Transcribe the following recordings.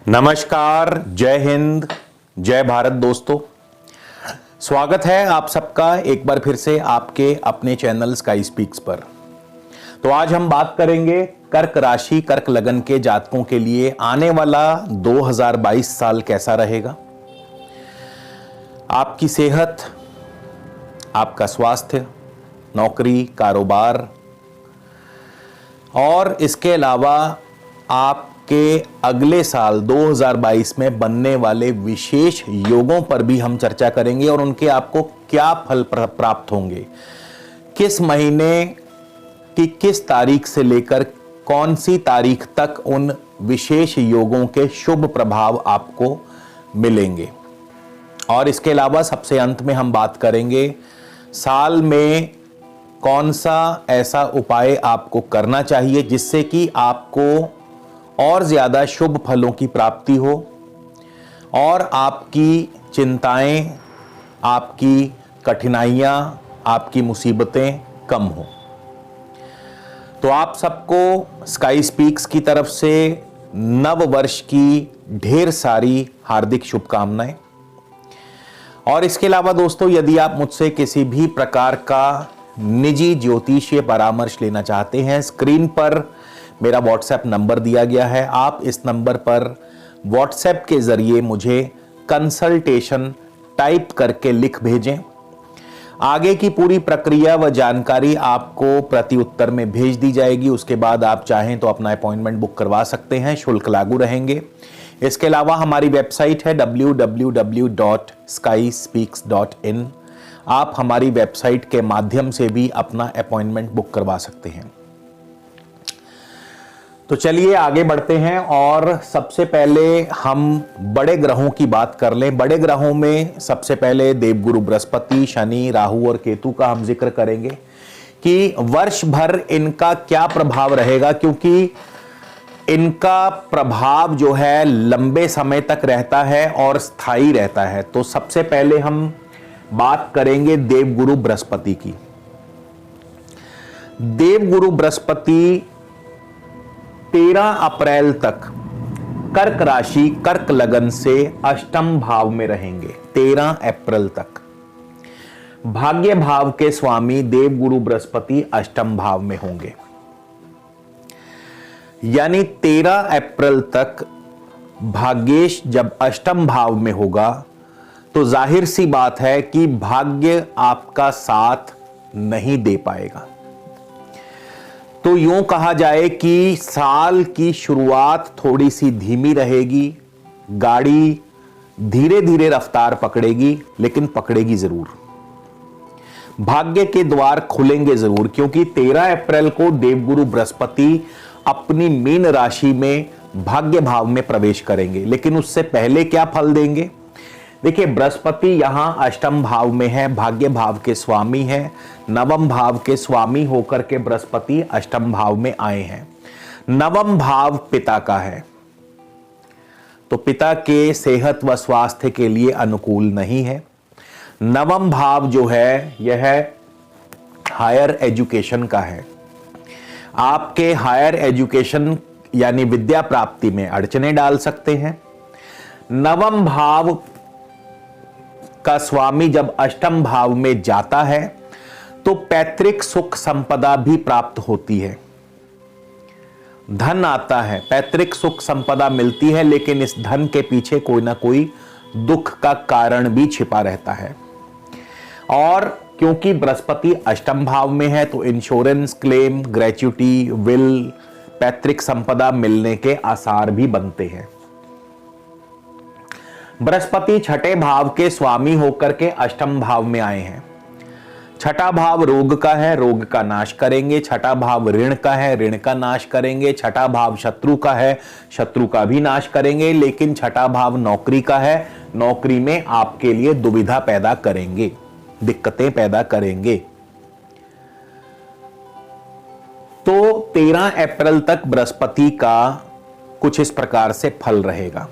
नमस्कार, जय हिंद, जय भारत दोस्तों। स्वागत है आप सबका एक बार फिर से आपके अपने चैनल स्काई स्पीक्स पर। तो आज हम बात करेंगे कर्क राशि, कर्क लगन के जातकों के लिए आने वाला 2022 साल कैसा रहेगा। आपकी सेहत, आपका स्वास्थ्य, नौकरी, कारोबार और इसके अलावा आपके अगले साल 2022 में बनने वाले विशेष योगों पर भी हम चर्चा करेंगे और उनके आपको क्या फल प्राप्त होंगे, किस महीने की किस तारीख से लेकर कौन सी तारीख तक उन विशेष योगों के शुभ प्रभाव आपको मिलेंगे। और इसके अलावा सबसे अंत में हम बात करेंगे साल में कौन सा ऐसा उपाय आपको करना चाहिए जिससे कि आपको और ज्यादा शुभ फलों की प्राप्ति हो और आपकी चिंताएं, आपकी कठिनाइयां, आपकी मुसीबतें कम हो। तो आप सबको स्काई स्पीक्स की तरफ से नव वर्ष की ढेर सारी हार्दिक शुभकामनाएं। और इसके अलावा दोस्तों, यदि आप मुझसे किसी भी प्रकार का निजी ज्योतिषीय परामर्श लेना चाहते हैं, स्क्रीन पर मेरा व्हाट्सएप नंबर दिया गया है। आप इस नंबर पर व्हाट्सएप के जरिए मुझे कंसल्टेशन टाइप करके लिख भेजें। आगे की पूरी प्रक्रिया व जानकारी आपको प्रति उत्तर में भेज दी जाएगी। उसके बाद आप चाहें तो अपना अपॉइंटमेंट बुक करवा सकते हैं, शुल्क लागू रहेंगे। इसके अलावा हमारी वेबसाइट है www.skyspeaks.in। आप हमारी वेबसाइट के माध्यम से भी अपना अपॉइंटमेंट बुक करवा सकते हैं। तो चलिए आगे बढ़ते हैं और सबसे पहले हम बड़े ग्रहों की बात कर लें। बड़े ग्रहों में सबसे पहले देवगुरु बृहस्पति, शनि, राहु और केतु का हम जिक्र करेंगे कि वर्ष भर इनका क्या प्रभाव रहेगा, क्योंकि इनका प्रभाव जो है लंबे समय तक रहता है और स्थायी रहता है। तो सबसे पहले हम बात करेंगे देवगुरु बृहस्पति की। देवगुरु बृहस्पति 13 अप्रैल तक कर्क राशि, कर्क लगन से अष्टम भाव में रहेंगे। 13 अप्रैल तक भाग्य भाव के स्वामी देवगुरु बृहस्पति अष्टम भाव में होंगे। यानी 13 अप्रैल तक भाग्येश जब अष्टम भाव में होगा तो जाहिर सी बात है कि भाग्य आपका साथ नहीं दे पाएगा। तो यूं कहा जाए कि साल की शुरुआत थोड़ी सी धीमी रहेगी, गाड़ी धीरे धीरे रफ्तार पकड़ेगी, लेकिन पकड़ेगी जरूर। भाग्य के द्वार खुलेंगे जरूर, क्योंकि 13 अप्रैल को देवगुरु बृहस्पति अपनी मीन राशि में भाग्य भाव में प्रवेश करेंगे। लेकिन उससे पहले क्या फल देंगे? देखिए, बृहस्पति यहां अष्टम भाव में है, भाग्य भाव के स्वामी है। नवम भाव के स्वामी होकर के बृहस्पति अष्टम भाव में आए हैं। नवम भाव पिता का है, तो पिता के सेहत व स्वास्थ्य के लिए अनुकूल नहीं है। नवम भाव जो है यह हायर एजुकेशन का है। आपके हायर एजुकेशन यानी विद्या प्राप्ति में अड़चने डाल सकते हैं। नवम भाव का स्वामी जब अष्टम भाव में जाता है तो पैतृक सुख संपदा भी प्राप्त होती है, धन आता है, पैतृक सुख संपदा मिलती है, लेकिन इस धन के पीछे कोई ना कोई दुख का कारण भी छिपा रहता है। और क्योंकि बृहस्पति अष्टम भाव में है तो इंश्योरेंस क्लेम, ग्रेच्युटी, विल, पैतृक संपदा मिलने के आसार भी बनते हैं। बृहस्पति छठे भाव के स्वामी होकर के अष्टम भाव में आए हैं। छठा भाव रोग का है, रोग का नाश करेंगे। छठा भाव ऋण का है, ऋण का नाश करेंगे। छठा भाव शत्रु का है, शत्रु का भी नाश करेंगे। लेकिन छठा भाव नौकरी का है, नौकरी में आपके लिए दुविधा पैदा करेंगे, दिक्कतें पैदा करेंगे। तो 13 अप्रैल तक बृहस्पति का कुछ इस प्रकार से फल रहेगा।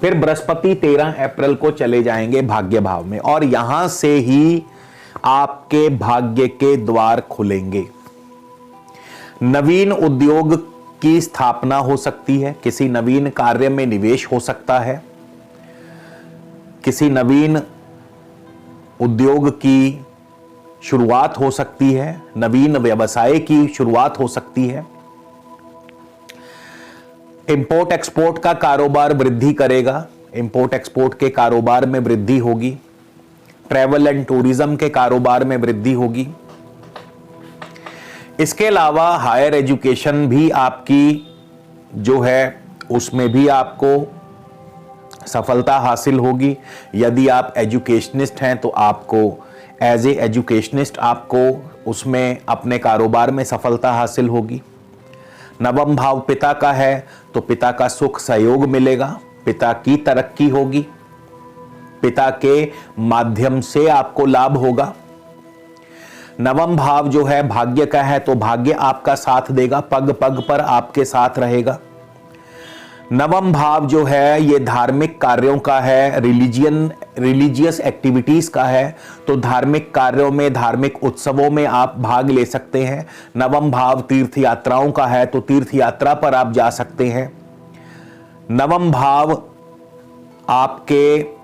फिर बृहस्पति 13 अप्रैल को चले जाएंगे भाग्य भाव में और यहां से ही आपके भाग्य के द्वार खुलेंगे। नवीन उद्योग की स्थापना हो सकती है, किसी नवीन कार्य में निवेश हो सकता है, किसी नवीन उद्योग की शुरुआत हो सकती है, नवीन व्यवसाय की शुरुआत हो सकती है। इंपोर्ट एक्सपोर्ट का कारोबार वृद्धि करेगा, इंपोर्ट एक्सपोर्ट के कारोबार में वृद्धि होगी, ट्रैवल एंड टूरिज्म के कारोबार में वृद्धि होगी। इसके अलावा हायर एजुकेशन भी आपकी जो है उसमें भी आपको सफलता हासिल होगी। यदि आप एजुकेशनिस्ट हैं तो आपको एज ए एजुकेशनिस्ट आपको उसमें अपने कारोबार में सफलता हासिल होगी। नवम भाव पिता का है तो पिता का सुख सहयोग मिलेगा, पिता की तरक्की होगी, पिता के माध्यम से आपको लाभ होगा। नवम भाव जो है भाग्य का है तो भाग्य आपका साथ देगा, पग पग पर आपके साथ रहेगा। नवम भाव जो है ये धार्मिक कार्यों का है, रिलीजियस एक्टिविटीज का है, तो धार्मिक कार्यों में, धार्मिक उत्सवों में आप भाग ले सकते हैं। नवम भाव तीर्थ यात्राओं का है तो तीर्थ यात्रा पर आप जा सकते हैं। नवम भाव आपके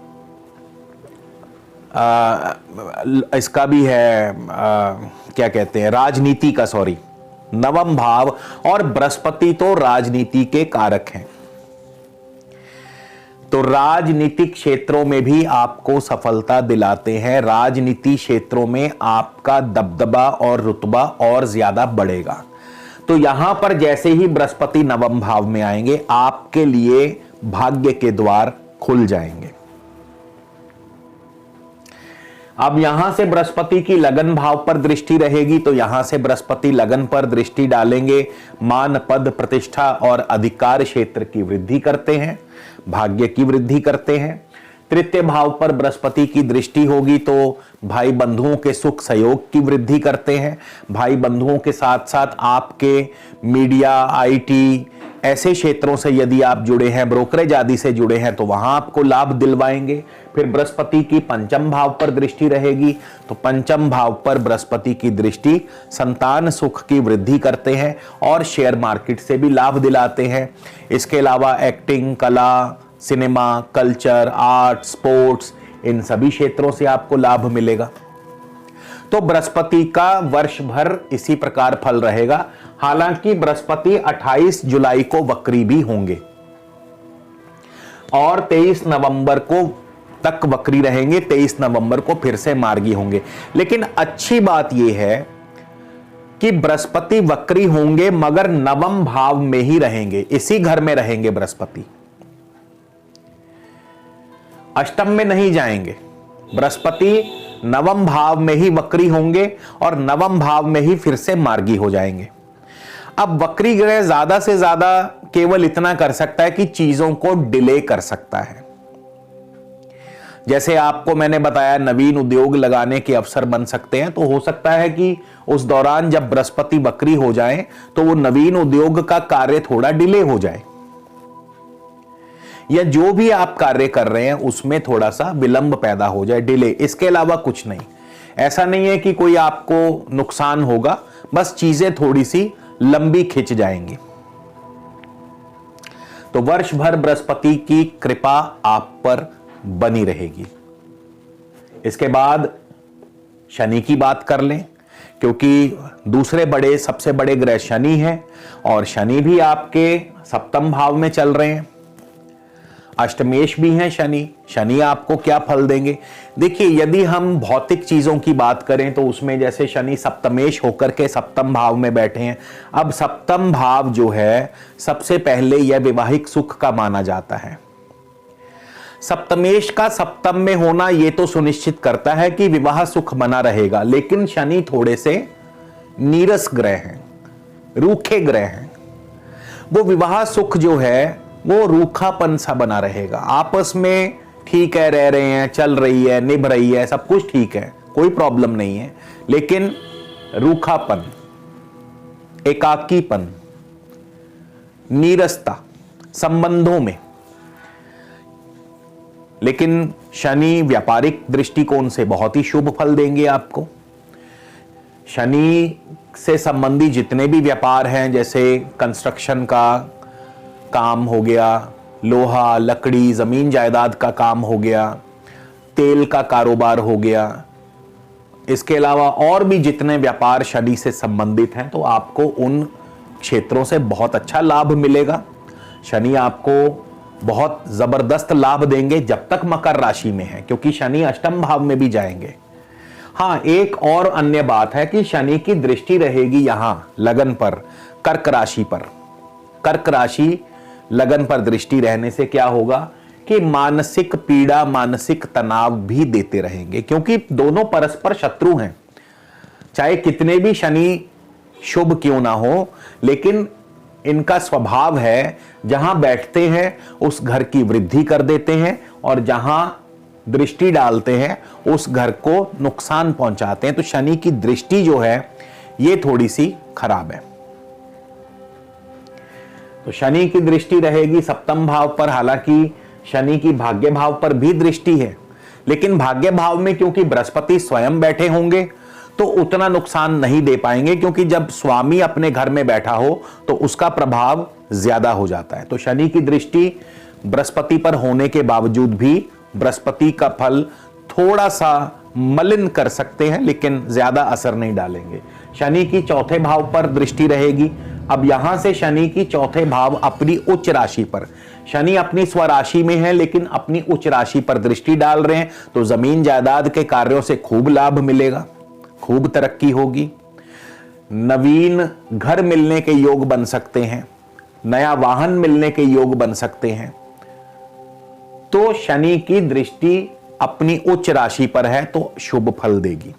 इसका भी है क्या कहते हैं, राजनीति का, सॉरी, नवम भाव और बृहस्पति तो राजनीति के कारक हैं, तो राजनीतिक क्षेत्रों में भी आपको सफलता दिलाते हैं। राजनीति क्षेत्रों में आपका दबदबा और रुतबा और ज्यादा बढ़ेगा। तो यहां पर जैसे ही बृहस्पति नवम भाव में आएंगे आपके लिए भाग्य के द्वार खुल जाएंगे। अब यहां से बृहस्पति की लगन भाव पर दृष्टि रहेगी तो यहां से बृहस्पति लगन पर दृष्टि डालेंगे। मान पद प्रतिष्ठा और अधिकार क्षेत्र की वृद्धि करते हैं, भाग्य की वृद्धि करते हैं। तृतीय भाव पर बृहस्पति की दृष्टि होगी तो भाई बंधुओं के सुख सहयोग की वृद्धि करते हैं। भाई बंधुओं के साथ साथ आपके मीडिया, आईटी ऐसे क्षेत्रों से यदि आप जुड़े हैं, ब्रोकरेज आदि से जुड़े हैं तो वहां आपको लाभ दिलवाएंगे। फिर बृहस्पति की पंचम भाव पर दृष्टि रहेगी तो पंचम भाव पर बृहस्पति की दृष्टि संतान सुख की वृद्धि करते हैं और शेयर मार्केट से भी लाभ दिलाते हैं। इसके अलावा एक्टिंग, कला, सिनेमा, कल्चर, आर्ट, स्पोर्ट्स, इन सभी क्षेत्रों से आपको लाभ मिलेगा। तो बृहस्पति का वर्ष भर इसी प्रकार फल रहेगा। हालांकि बृहस्पति 28 जुलाई को वक्री भी होंगे और 23 नवंबर को तक वक्री रहेंगे, 23 नवंबर को फिर से मार्गी होंगे। लेकिन अच्छी बात यह है कि बृहस्पति वक्री होंगे मगर नवम भाव में ही रहेंगे, इसी घर में रहेंगे बृहस्पति, अष्टम में नहीं जाएंगे। बृहस्पति नवम भाव में ही वक्री होंगे और नवम भाव में ही फिर से मार्गी हो जाएंगे। अब वक्री ग्रह ज्यादा से ज्यादा केवल इतना कर सकता है कि चीजों को डिले कर सकता है। जैसे आपको मैंने बताया नवीन उद्योग लगाने के अवसर बन सकते हैं, तो हो सकता है कि उस दौरान जब बृहस्पति वक्री हो जाए तो वो नवीन उद्योग का कार्य थोड़ा डिले हो जाए, या जो भी आप कार्य कर रहे हैं उसमें थोड़ा सा विलंब पैदा हो जाए, डिले। इसके अलावा कुछ नहीं। ऐसा नहीं है कि कोई आपको नुकसान होगा, बस चीजें थोड़ी सी लंबी खिंच जाएंगी। तो वर्ष भर बृहस्पति की कृपा आप पर बनी रहेगी। इसके बाद शनि की बात कर लें, क्योंकि दूसरे सबसे बड़े ग्रह शनि हैं और शनि भी आपके सप्तम भाव में चल रहे हैं। अष्टमेश भी हैं शनि आपको क्या फल देंगे? देखिए, यदि हम भौतिक चीजों की बात करें तो उसमें जैसे शनि सप्तमेश होकर के सप्तम भाव में बैठे हैं। अब सप्तम भाव जो है सबसे पहले यह वैवाहिक सुख का माना जाता है। सप्तमेश का सप्तम में होना यह तो सुनिश्चित करता है कि विवाह सुख बना रहेगा, लेकिन शनि थोड़े से नीरस ग्रह हैं, रूखे ग्रह हैं। वो विवाह सुख जो है वो रूखापन सा बना रहेगा। आपस में ठीक है, रह रहे हैं, चल रही है, निभ रही है, सब कुछ ठीक है, कोई प्रॉब्लम नहीं है, लेकिन रूखापन, एकाकीपन, नीरसता संबंधों में, लेकिन शनि व्यापारिक दृष्टिकोण से बहुत ही शुभ फल देंगे आपको। शनि से संबंधी जितने भी व्यापार हैं, जैसे कंस्ट्रक्शन का काम हो गया, लोहा लकड़ी जमीन जायदाद का काम हो गया, तेल का कारोबार हो गया, इसके अलावा और भी जितने व्यापार शनि से संबंधित हैं, तो आपको उन क्षेत्रों से बहुत अच्छा लाभ मिलेगा। शनि आपको बहुत जबरदस्त लाभ देंगे जब तक मकर राशि में है, क्योंकि शनि अष्टम भाव में भी जाएंगे। हाँ, एक और अन्य बात है कि शनि की दृष्टि रहेगी यहां लगन पर, कर्क राशि पर। कर्क राशि लगन पर दृष्टि रहने से क्या होगा कि मानसिक पीड़ा, मानसिक तनाव भी देते रहेंगे, क्योंकि दोनों परस्पर शत्रु हैं। चाहे कितने भी शनि शुभ क्यों ना हो, लेकिन इनका स्वभाव है जहां बैठते हैं उस घर की वृद्धि कर देते हैं, और जहां दृष्टि डालते हैं उस घर को नुकसान पहुंचाते हैं। तो शनि की दृष्टि जो है ये थोड़ी सी खराब है। तो शनि की दृष्टि रहेगी सप्तम भाव पर। हालांकि शनि की भाग्य भाव पर भी दृष्टि है, लेकिन भाग्य भाव में क्योंकि बृहस्पति स्वयं बैठे होंगे तो उतना नुकसान नहीं दे पाएंगे, क्योंकि जब स्वामी अपने घर में बैठा हो तो उसका प्रभाव ज्यादा हो जाता है। तो शनि की दृष्टि बृहस्पति पर होने के बावजूद भी बृहस्पति का फल थोड़ा सा मलिन कर सकते हैं, लेकिन ज्यादा असर नहीं डालेंगे। शनि की चौथे भाव पर दृष्टि रहेगी। अब यहां से शनि की चौथे भाव अपनी उच्च राशि पर, शनि अपनी स्वराशि में है लेकिन अपनी उच्च राशि पर दृष्टि डाल रहे हैं, तो जमीन जायदाद के कार्यों से खूब लाभ मिलेगा, खूब तरक्की होगी। नवीन घर मिलने के योग बन सकते हैं, नया वाहन मिलने के योग बन सकते हैं। तो शनि की दृष्टि अपनी उच्च राशि पर है तो शुभ फल देगी।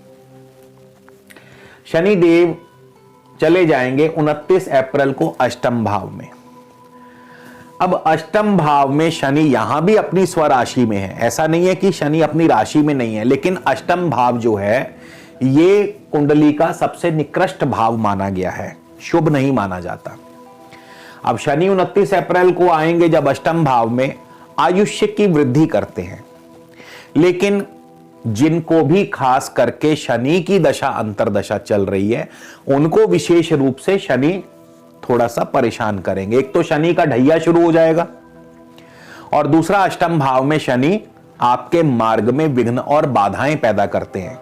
शनि देव चले जाएंगे 29 अप्रैल को अष्टम भाव में। अब अष्टम भाव में शनि यहां भी अपनी स्वराशि में है। ऐसा नहीं है कि शनि अपनी राशि में नहीं है, लेकिन अष्टम भाव जो है ये कुंडली का सबसे निकृष्ट भाव माना गया है, शुभ नहीं माना जाता। अब शनि 29 अप्रैल को आएंगे जब अष्टम भाव में, आयुष्य की वृद्धि करते हैं। लेकिन जिनको भी खास करके शनि की दशा अंतरदशा चल रही है, उनको विशेष रूप से शनि थोड़ा सा परेशान करेंगे। एक तो शनि का ढैया शुरू हो जाएगा, और दूसरा अष्टम भाव में शनि आपके मार्ग में विघ्न और बाधाएं पैदा करते हैं।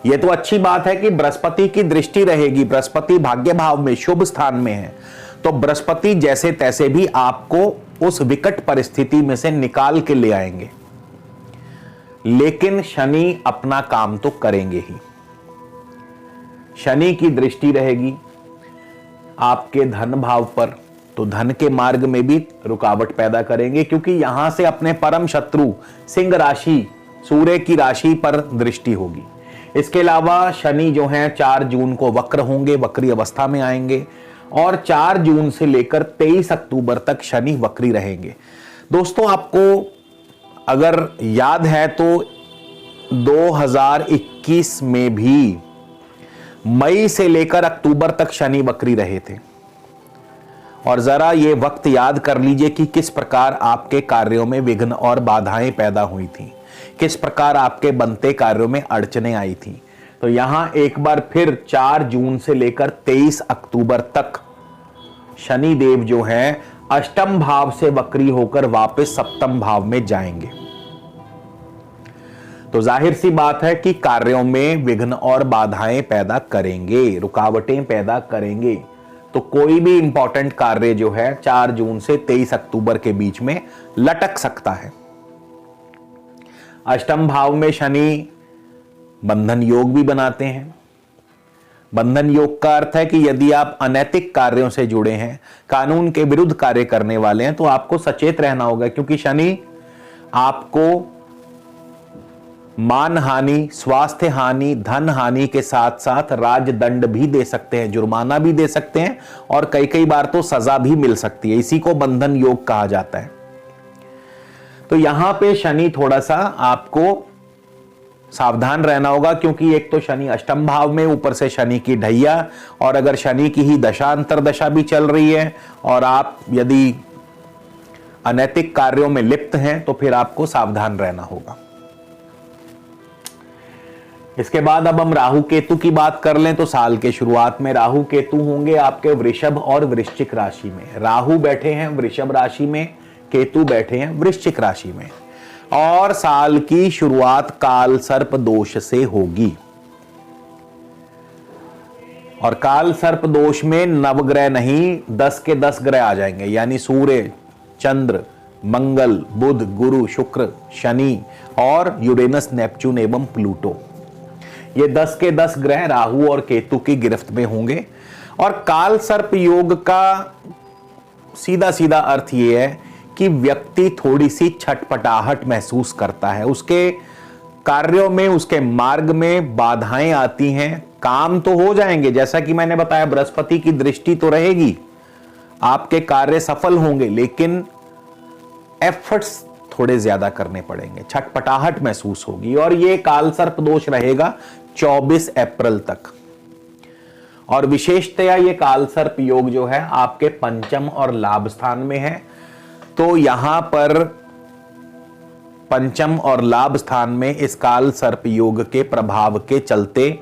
यह तो अच्छी बात है कि बृहस्पति की दृष्टि रहेगी, बृहस्पति भाग्य भाव में शुभ स्थान में है, तो बृहस्पति जैसे तैसे भी आपको उस विकट परिस्थिति में से निकाल के ले आएंगे। लेकिन शनि अपना काम तो करेंगे ही। शनि की दृष्टि रहेगी आपके धन भाव पर, तो धन के मार्ग में भी रुकावट पैदा करेंगे, क्योंकि यहां से अपने परम शत्रु सिंह राशि, सूर्य की राशि पर दृष्टि होगी। इसके अलावा शनि जो हैं 4 जून को वक्र होंगे, वक्री अवस्था में आएंगे, और 4 जून से लेकर 23 अक्टूबर तक शनि वक्री रहेंगे। दोस्तों, आपको अगर याद है तो 2021 में भी मई से लेकर अक्टूबर तक शनि वक्री रहे थे, और जरा ये वक्त याद कर लीजिए कि किस प्रकार आपके कार्यों में विघ्न और बाधाएं पैदा हुई थी, किस प्रकार आपके बनते कार्यों में अड़चने आई थी। तो यहां एक बार फिर 4 जून से लेकर 23 अक्टूबर तक शनि देव जो हैं अष्टम भाव से वक्री होकर वापस सप्तम भाव में जाएंगे। तो जाहिर सी बात है कि कार्यों में विघ्न और बाधाएं पैदा करेंगे, रुकावटें पैदा करेंगे। तो कोई भी इंपॉर्टेंट कार्य जो है 4 जून से 23 अक्टूबर के बीच में लटक सकता है। अष्टम भाव में शनि बंधन योग भी बनाते हैं। बंधन योग का अर्थ है कि यदि आप अनैतिक कार्यों से जुड़े हैं, कानून के विरुद्ध कार्य करने वाले हैं, तो आपको सचेत रहना होगा, क्योंकि शनि आपको मान हानि, स्वास्थ्य हानि, धन हानि के साथ साथ राजदंड भी दे सकते हैं, जुर्माना भी दे सकते हैं, और कई बार तो सजा भी मिल सकती है। इसी को बंधन योग कहा जाता है। तो यहां पे शनि थोड़ा सा आपको सावधान रहना होगा, क्योंकि एक तो शनि अष्टम भाव में, ऊपर से शनि की ढैया, और अगर शनि की ही दशा अंतरदशा भी चल रही है, और आप यदि अनैतिक कार्यों में लिप्त हैं तो फिर आपको सावधान रहना होगा। इसके बाद अब हम राहु केतु की बात कर लें तो साल के शुरुआत में राहु केतु होंगे आपके वृषभ और वृश्चिक राशि में। राहु बैठे हैं वृषभ राशि में, केतु बैठे हैं वृश्चिक राशि में, और साल की शुरुआत काल सर्प दोष से होगी। और काल सर्प दोष में नवग्रह नहीं 10 के 10 ग्रह आ जाएंगे, यानी सूर्य, चंद्र, मंगल, बुध, गुरु, शुक्र, शनि और यूरेनस, नेपच्यून एवं प्लूटो। ये 10 के 10 ग्रह राहु और केतु की गिरफ्त में होंगे। और काल सर्प योग का सीधा सीधा अर्थ ये है कि व्यक्ति थोड़ी सी छटपटाहट महसूस करता है, उसके कार्यों में, उसके मार्ग में बाधाएं आती हैं। काम तो हो जाएंगे, जैसा कि मैंने बताया बृहस्पति की दृष्टि तो रहेगी, आपके कार्य सफल होंगे, लेकिन एफर्ट्स थोड़े ज्यादा करने पड़ेंगे, छटपटाहट महसूस होगी। और ये काल सर्प दोष रहेगा 24 अप्रैल तक। और विशेषतया ये काल सर्प योग जो है आपके पंचम और लाभ स्थान में है, तो यहां पर पंचम और लाभ स्थान में इस काल सर्प योग के प्रभाव के चलते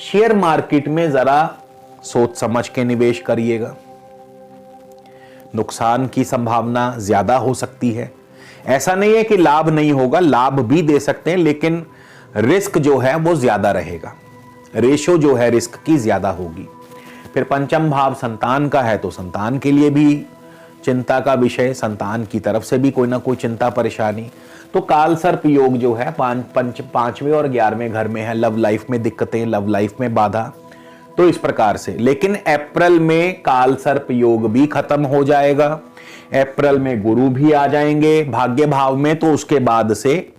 शेयर मार्केट में जरा सोच समझ के निवेश करिएगा, नुकसान की संभावना ज्यादा हो सकती है। ऐसा नहीं है कि लाभ नहीं होगा, लाभ भी दे सकते हैं, लेकिन रिस्क जो है वो ज्यादा रहेगा, रेशो जो है रिस्क की ज्यादा होगी। फिर पंचम भाव संतान का है तो संतान के लिए भी चिंता का विषय, संतान की तरफ से भी कोई ना कोई चिंता परेशानी। तो काल सर्प योग जो है पांचवें और 11वें घर में है, लव लाइफ में दिक्कतें, लव लाइफ में बाधा, तो इस प्रकार से। लेकिन अप्रैल में काल सर्प योग भी खत्म हो जाएगा, अप्रैल में गुरु भी आ जाएंगे भाग्य भाव में, तो उसके बाद से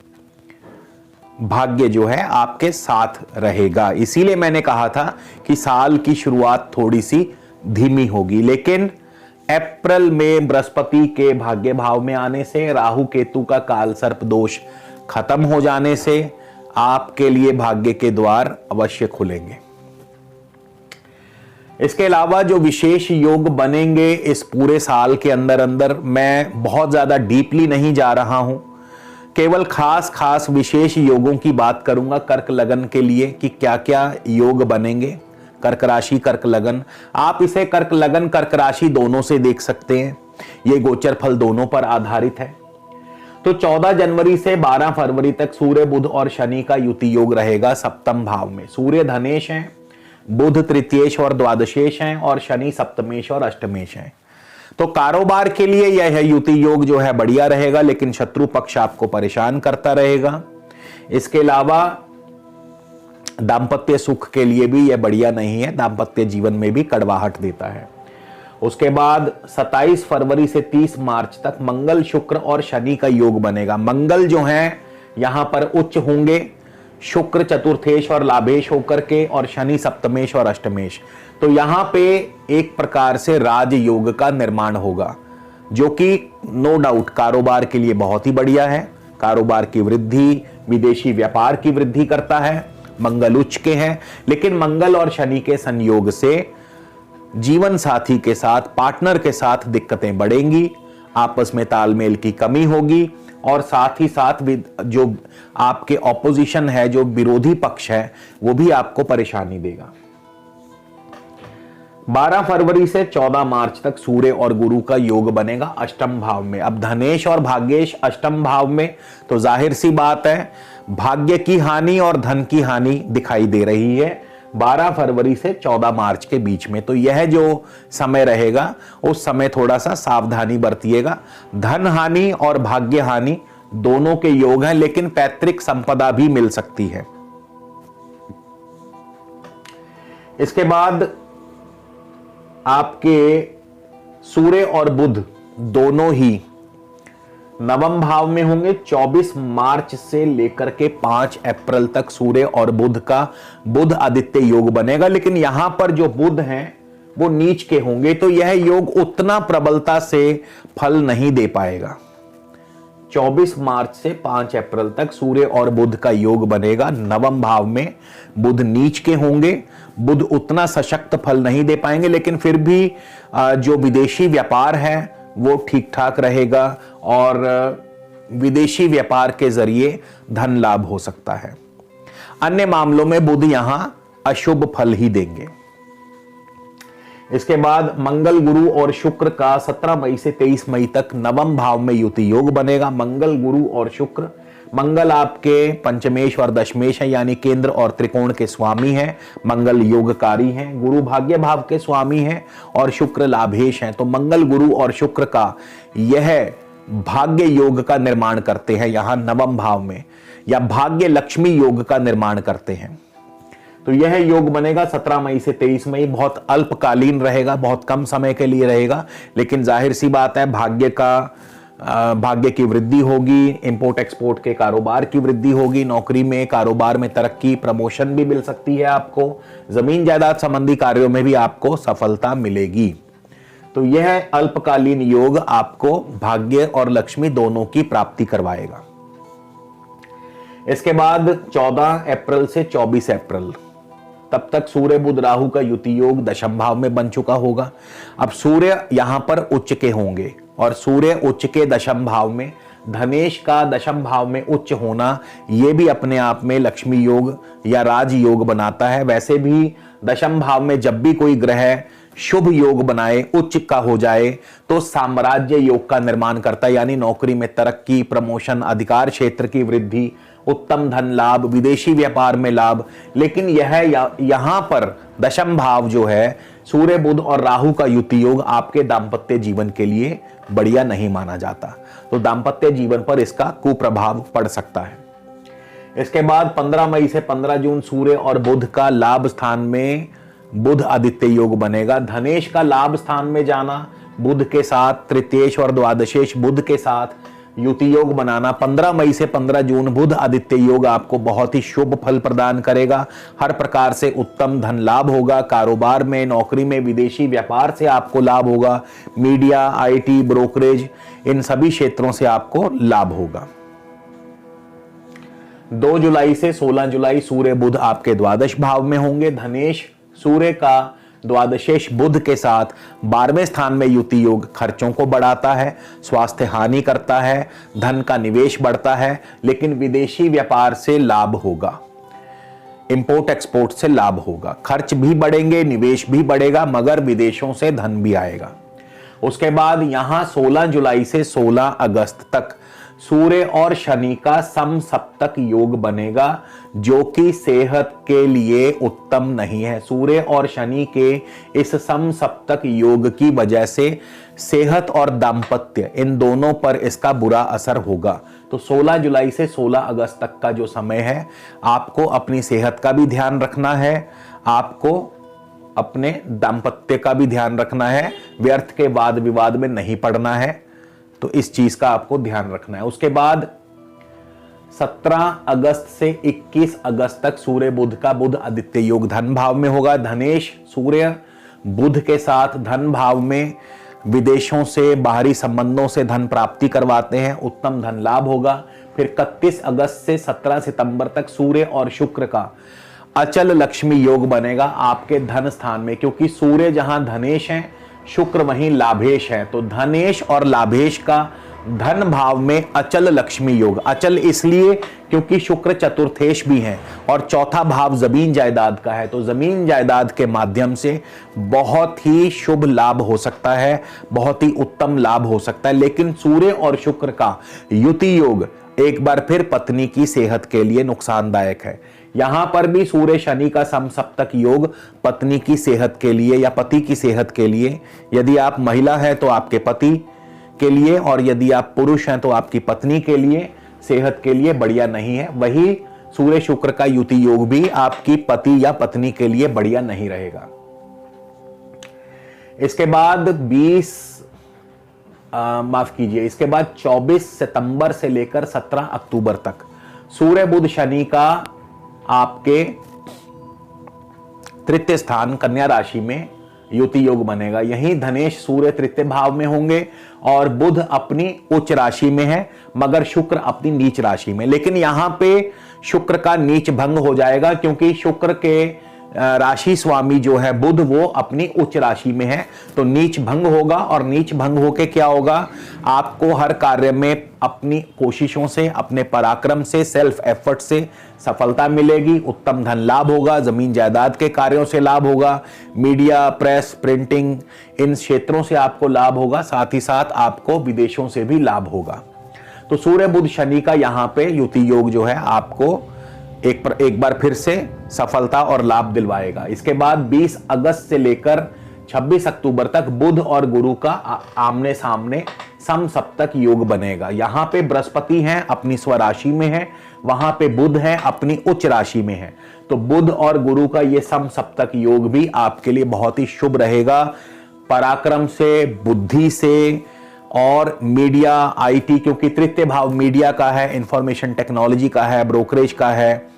भाग्य जो है आपके साथ रहेगा। इसीलिए मैंने कहा था कि साल की शुरुआत थोड़ी सी धीमी होगी, लेकिन अप्रैल में बृहस्पति के भाग्य भाव में आने से, राहु केतु का काल सर्प दोष खत्म हो जाने से आपके लिए भाग्य के द्वार अवश्य खुलेंगे। इसके अलावा जो विशेष योग बनेंगे इस पूरे साल के अंदर अंदर, मैं बहुत ज्यादा डीपली नहीं जा रहा हूं, केवल खास विशेष योगों की बात करूंगा कर्क लगन के लिए कि क्या क्या योग बनेंगे। कर्क राशि, कर्क लगन, आप इसे कर्क लगन कर्क राशि दोनों से देख सकते हैं, ये गोचर फल दोनों पर आधारित है। तो 14 जनवरी से 12 फरवरी तक सूर्य, बुध और शनि का युति योग रहेगा सप्तम भाव में। सूर्य धनेश हैं, बुध तृतीयेश और द्वादशेश हैं, और शनि सप्तमेश और अष्टमेश हैं। तो कारोबार के लिए यह युति योग जो है बढ़िया रहेगा, लेकिन शत्रु पक्ष आपको परेशान करता रहेगा। इसके अलावा दाम्पत्य सुख के लिए भी यह बढ़िया नहीं है, दाम्पत्य जीवन में भी कड़वाहट देता है। उसके बाद 27 फरवरी से 30 मार्च तक मंगल, शुक्र और शनि का योग बनेगा। मंगल जो है यहां पर उच्च होंगे, शुक्र चतुर्थेश और लाभेश होकर के, और शनि सप्तमेश और अष्टमेश। तो यहां पे एक प्रकार से राजयोग का निर्माण होगा, जो कि नो डाउट कारोबार के लिए बहुत ही बढ़िया है। कारोबार की वृद्धि, विदेशी व्यापार की वृद्धि करता है, मंगल उच्च के हैं। लेकिन मंगल और शनि के संयोग से जीवन साथी के साथ, पार्टनर के साथ दिक्कतें बढ़ेंगी, आपस में तालमेल की कमी होगी, और साथ ही साथ जो आपके ऑपोजिशन है, जो विरोधी पक्ष है, वो भी आपको परेशानी देगा। 12 फरवरी से 14 मार्च तक सूर्य और गुरु का योग बनेगा अष्टम भाव में। अब धनेश और भाग्येश अष्टम भाव में, तो जाहिर सी बात है भाग्य की हानि और धन की हानि दिखाई दे रही है 12 फरवरी से 14 मार्च के बीच में। तो यह जो समय रहेगा उस समय थोड़ा सा सावधानी बरतिएगा। धन हानि और भाग्य हानि दोनों के योग हैं, लेकिन पैतृक संपदा भी मिल सकती है। इसके बाद आपके सूर्य और बुध दोनों ही नवम भाव में होंगे। 24 मार्च से लेकर के 5 अप्रैल तक सूर्य और बुध का बुध आदित्य योग बनेगा, लेकिन यहां पर जो बुध हैं वो नीच के होंगे, तो यह योग उतना प्रबलता से फल नहीं दे पाएगा। 24 मार्च से 5 अप्रैल तक सूर्य और बुध का योग बनेगा नवम भाव में। बुध नीच के होंगे, बुध उतना सशक्त फल नहीं दे पाएंगे, लेकिन फिर भी जो विदेशी व्यापार है, वो ठीक ठाक रहेगा और विदेशी व्यापार के जरिए धन लाभ हो सकता है। अन्य मामलों में बुध यहां अशुभ फल ही देंगे। इसके बाद मंगल, गुरु और शुक्र का 17 मई से 23 मई तक नवम भाव में युति योग बनेगा। मंगल, गुरु और शुक्र, मंगल आपके पंचमेश और दशमेश है, यानी केंद्र और त्रिकोण के स्वामी हैं। मंगल योगकारी हैं, गुरु भाग्य भाव के स्वामी हैं और शुक्र लाभेश हैं। तो मंगल, गुरु और शुक्र का यह भाग्य योग का निर्माण करते हैं यहां नवम भाव में, या भाग्य लक्ष्मी योग का निर्माण करते हैं। तो यह योग बनेगा 17 मई से 23 मई। बहुत अल्पकालीन रहेगा, बहुत कम समय के लिए रहेगा, लेकिन जाहिर सी बात है भाग्य की वृद्धि होगी, इंपोर्ट एक्सपोर्ट के कारोबार की वृद्धि होगी, नौकरी में कारोबार में तरक्की, प्रमोशन भी मिल सकती है आपको, जमीन जायदाद संबंधी कार्यों में भी आपको सफलता मिलेगी। तो यह अल्पकालीन योग आपको भाग्य और लक्ष्मी दोनों की प्राप्ति करवाएगा। इसके बाद 14 अप्रैल से 24 अप्रैल तब तक सूर्य बुध राहु का युति योग दशम भाव में बन चुका होगा। अब सूर्य यहां पर उच्च के होंगे और सूर्य उच्च के दशम भाव में, धनेश का दशम भाव में उच्च होना यह भी अपने आप में लक्ष्मी योग या राज योग बनाता है। वैसे भी दशम भाव में जब भी कोई ग्रह शुभ योग बनाए, उच्च का हो जाए, तो साम्राज्य योग का निर्माण करता है, यानी नौकरी में तरक्की, प्रमोशन, अधिकार क्षेत्र की वृद्धि, उत्तम धन लाभ, विदेशी व्यापार में लाभ। लेकिन यहां पर दशम भाव जो है सूर्य बुध और राहु का युति योग आपके दांपत्य जीवन के लिए बढ़िया नहीं माना जाता, तो दांपत्य जीवन पर इसका कुप्रभाव पड़ सकता है। इसके बाद 15 मई से 15 जून सूर्य और बुध का लाभ स्थान में बुध आदित्य योग बनेगा। धनेश का लाभ स्थान में जाना, बुध के साथ तृतीयेश और द्वादशेश बुध के साथ युति योग बनाना, 15 मई से 15 जून बुध आदित्य योग आपको बहुत ही शुभ फल प्रदान करेगा। हर प्रकार से उत्तम धन लाभ होगा, कारोबार में, नौकरी में, विदेशी व्यापार से आपको लाभ होगा, मीडिया, आईटी, ब्रोकरेज, इन सभी क्षेत्रों से आपको लाभ होगा। 2 जुलाई से 16 जुलाई सूर्य बुध आपके द्वादश भाव में होंगे। धनेश सूर्य का द्वादशेश बुध के साथ 12वें स्थान में युति योग खर्चों को बढ़ाता है, स्वास्थ्य हानि करता है, धन का निवेश बढ़ता है, लेकिन विदेशी व्यापार से लाभ होगा, इंपोर्ट एक्सपोर्ट से लाभ होगा। खर्च भी बढ़ेंगे, निवेश भी बढ़ेगा, मगर विदेशों से धन भी आएगा। उसके बाद यहां 16 जुलाई से 16 अगस्त तक सूर्य और शनि का समसप्तक योग बनेगा, जो कि सेहत के लिए उत्तम नहीं है। सूर्य और शनि के इस समसप्तक योग की वजह से सेहत और दांपत्य इन दोनों पर इसका बुरा असर होगा। तो 16 जुलाई से 16 अगस्त तक का जो समय है, आपको अपनी सेहत का भी ध्यान रखना है, आपको अपने दांपत्य का भी ध्यान रखना है, व्यर्थ के वाद विवाद में नहीं पड़ना है, तो इस चीज का आपको ध्यान रखना है। उसके बाद 17 अगस्त से 21 अगस्त तक सूर्य बुध का बुध आदित्य योग धन भाव में होगा। धनेश सूर्य बुध के साथ धन भाव में विदेशों से, बाहरी संबंधों से धन प्राप्ति करवाते हैं, उत्तम धन लाभ होगा। फिर 31 अगस्त से 17 सितंबर तक सूर्य और शुक्र का अचल लक्ष्मी योग बनेगा आपके धन स्थान में, क्योंकि सूर्य जहां धनेश है, शुक्र वहीं लाभेश है। तो धनेश और लाभेश का धन भाव में अचल लक्ष्मी योग, अचल इसलिए क्योंकि शुक्र चतुर्थेश भी है और चौथा भाव जमीन जायदाद का है, तो जमीन जायदाद के माध्यम से बहुत ही शुभ लाभ हो सकता है, बहुत ही उत्तम लाभ हो सकता है। लेकिन सूर्य और शुक्र का युति योग एक बार फिर पत्नी की सेहत के लिए नुकसानदायक है। यहां पर भी सूर्य शनि का समसप्तक योग पत्नी की सेहत के लिए या पति की सेहत के लिए, यदि आप महिला हैं तो आपके पति के लिए, और यदि आप पुरुष हैं तो आपकी पत्नी के लिए, सेहत के लिए बढ़िया नहीं है। वही सूर्य शुक्र का युति योग भी आपकी पति या पत्नी के लिए बढ़िया नहीं रहेगा। इसके बाद 24 सितंबर से लेकर 17 अक्टूबर तक सूर्य बुध शनि का आपके तृतीय स्थान कन्या राशि में युति योग बनेगा। यहीं धनेश सूर्य तृतीय भाव में होंगे और बुध अपनी उच्च राशि में है, मगर शुक्र अपनी नीच राशि में। लेकिन यहां पे शुक्र का नीच भंग हो जाएगा, क्योंकि शुक्र के राशि स्वामी जो है बुध वो अपनी उच्च राशि में है, तो नीच भंग होगा। और नीच भंग होके क्या होगा, आपको हर कार्य में अपनी कोशिशों से, अपने पराक्रम से, सेल्फ एफर्ट से सफलता मिलेगी। उत्तम धन लाभ होगा, जमीन जायदाद के कार्यों से लाभ होगा, मीडिया, प्रेस, प्रिंटिंग, इन क्षेत्रों से आपको लाभ होगा। साथ ही साथ आपको विदेशों से भी लाभ होगा। तो सूर्य बुध शनि का यहां पे युति योग जो है आपको एक बार फिर से सफलता और लाभ दिलवाएगा। इसके बाद 20 अगस्त से लेकर 26 अक्टूबर तक बुध और गुरु का आमने सामने समसप्तक योग बनेगा। यहां पे बृहस्पति हैं, अपनी स्वराशि में है, वहां पे बुध है, अपनी उच्च राशि में है। तो बुध और गुरु का ये समसप्तक योग भी आपके लिए बहुत ही शुभ रहेगा। पराक्रम से, बुद्धि से और मीडिया, आईटी, क्योंकि तृतीय भाव मीडिया का है, इंफॉर्मेशन टेक्नोलॉजी का है, ब्रोकरेज का है,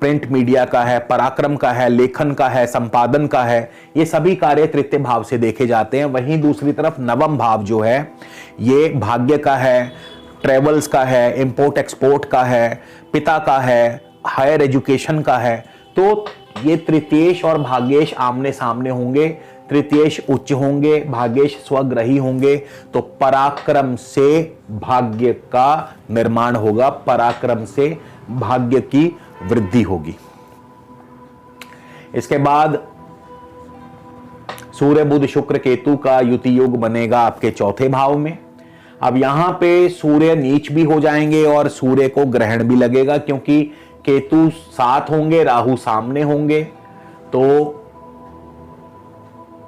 प्रिंट मीडिया का है, पराक्रम का है, लेखन का है, संपादन का है, ये सभी कार्य तृतीय भाव से देखे जाते हैं। वहीं दूसरी तरफ नवम भाव जो है ये भाग्य का है, ट्रेवल्स का है, इंपोर्ट एक्सपोर्ट का है, पिता का है, हायर एजुकेशन का है। तो ये तृतीयेश और भाग्येश आमने सामने होंगे, तृतीयेश उच्च होंगे, भाग्येश स्वग्रही होंगे। तो पराक्रम से भाग्य का निर्माण होगा, पराक्रम से भाग्य की वृद्धि होगी। इसके बाद सूर्य बुध शुक्र केतु का युति योग बनेगा आपके चौथे भाव में। अब यहां पे सूर्य नीच भी हो जाएंगे और सूर्य को ग्रहण भी लगेगा, क्योंकि केतु साथ होंगे, राहु सामने होंगे। तो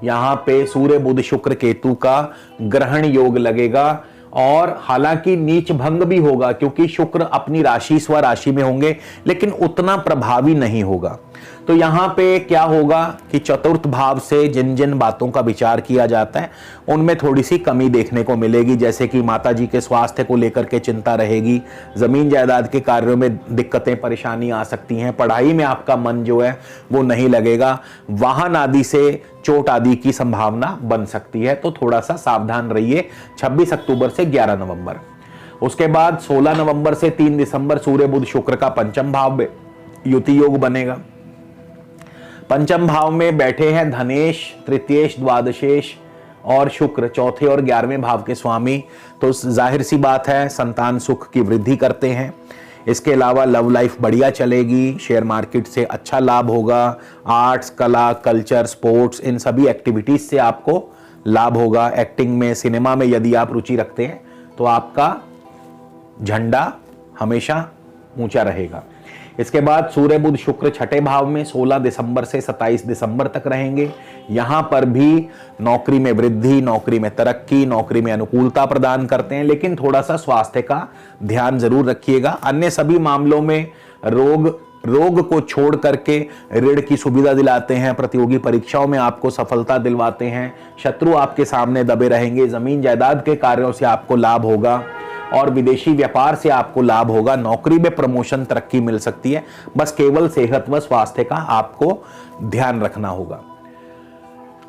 यहां पे सूर्य बुध शुक्र केतु का ग्रहण योग लगेगा। और हालांकि नीच भंग भी होगा, क्योंकि शुक्र अपनी राशि स्वराशि में होंगे, लेकिन उतना प्रभावी नहीं होगा। तो यहां पे क्या होगा कि चतुर्थ भाव से जिन जिन बातों का विचार किया जाता है उनमें थोड़ी सी कमी देखने को मिलेगी। जैसे कि माता जी के स्वास्थ्य को लेकर के चिंता रहेगी, जमीन जायदाद के कार्यों में दिक्कतें परेशानी आ सकती हैं, पढ़ाई में आपका मन जो है वो नहीं लगेगा, वाहन आदि से चोट आदि की संभावना बन सकती है। तो थोड़ा सा सावधान रहिए 26 अक्टूबर से 11 नवंबर। उसके बाद 16 नवंबर से 3 दिसंबर सूर्य बुध शुक्र का पंचम भाव में युति योग बनेगा। पंचम भाव में बैठे हैं धनेश, तृतीयेश, द्वादशेश और शुक्र चौथे और 11वें भाव के स्वामी। तो जाहिर सी बात है संतान सुख की वृद्धि करते हैं। इसके अलावा लव लाइफ बढ़िया चलेगी, शेयर मार्केट से अच्छा लाभ होगा, आर्ट्स, कला, कल्चर, स्पोर्ट्स, इन सभी एक्टिविटीज से आपको लाभ होगा। एक्टिंग में, सिनेमा में यदि आप रुचि रखते हैं तो आपका झंडा हमेशा ऊंचा रहेगा। इसके बाद सूर्य बुध शुक्र छठे भाव में 16 दिसंबर से 27 दिसंबर तक रहेंगे। यहां पर भी नौकरी में वृद्धि, नौकरी में तरक्की, नौकरी में अनुकूलता प्रदान करते हैं, लेकिन थोड़ा सा स्वास्थ्य का ध्यान जरूर रखिएगा। अन्य सभी मामलों में रोग को छोड़ करके ऋण की सुविधा दिलाते हैं, प्रतियोगी परीक्षाओं में आपको सफलता दिलवाते हैं, शत्रु आपके सामने दबे रहेंगे, जमीन जायदाद के कार्यों से आपको लाभ होगा और विदेशी व्यापार से आपको लाभ होगा। नौकरी में प्रमोशन, तरक्की मिल सकती है। बस केवल सेहत व स्वास्थ्य का आपको ध्यान रखना होगा।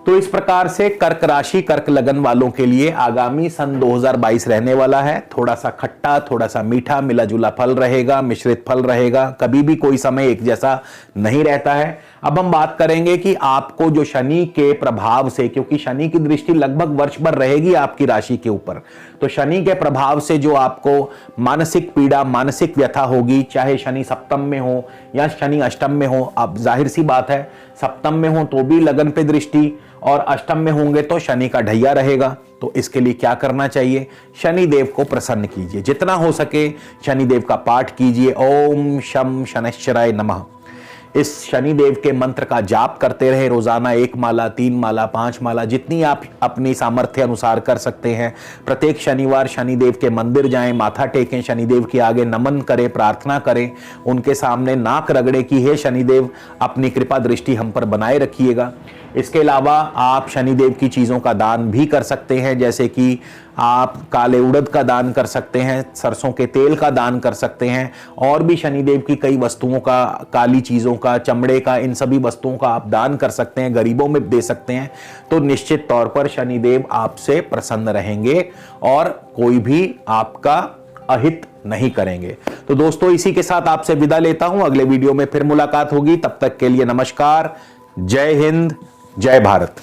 तो इस प्रकार से कर्क राशि, कर्क लगन वालों के लिए आगामी सन 2022 रहने वाला है। थोड़ा सा खट्टा, थोड़ा सा मीठा, मिला जुला फल रहेगा, मिश्रित फल रहेगा। कभी भी कोई समय एक जैसा नहीं रहता है। अब हम बात करेंगे कि आपको जो शनि के प्रभाव से, क्योंकि शनि की दृष्टि लगभग वर्ष भर रहेगी आपकी राशि के ऊपर, तो शनि के प्रभाव से जो आपको मानसिक पीड़ा, मानसिक व्यथा होगी, चाहे शनि सप्तम में हो या शनि अष्टम में हो। अब जाहिर सी बात है सप्तम में हो तो भी लगन पे दृष्टि और अष्टम में होंगे तो शनि का ढैया रहेगा। तो इसके लिए क्या करना चाहिए, शनि देव को प्रसन्न कीजिए, जितना हो सके शनि देव का पाठ कीजिए। ओम शम शनैश्चराय नमः, इस शनि देव के मंत्र का जाप करते रहे रोजाना। 1 माला, 3 माला, 5 माला, जितनी आप अपनी सामर्थ्य अनुसार कर सकते हैं। प्रत्येक शनिवार शनिदेव के मंदिर जाएं, माथा टेकें, शनिदेव के आगे नमन करें, प्रार्थना करें, उनके सामने नाक रगड़े कि हे शनिदेव अपनी कृपा दृष्टि हम पर बनाए रखिएगा। इसके अलावा आप शनिदेव की चीज़ों का दान भी कर सकते हैं, जैसे कि आप काले उड़द का दान कर सकते हैं, सरसों के तेल का दान कर सकते हैं, और भी शनिदेव की कई वस्तुओं का, काली चीज़ों का, चमड़े का, इन सभी वस्तुओं का आप दान कर सकते हैं, गरीबों में दे सकते हैं। तो निश्चित तौर पर शनिदेव आपसे प्रसन्न रहेंगे और कोई भी आपका अहित नहीं करेंगे। तो दोस्तों इसी के साथ आपसे विदा लेता हूं, अगले वीडियो में फिर मुलाकात होगी। तब तक के लिए नमस्कार, जय हिंद, जय भारत।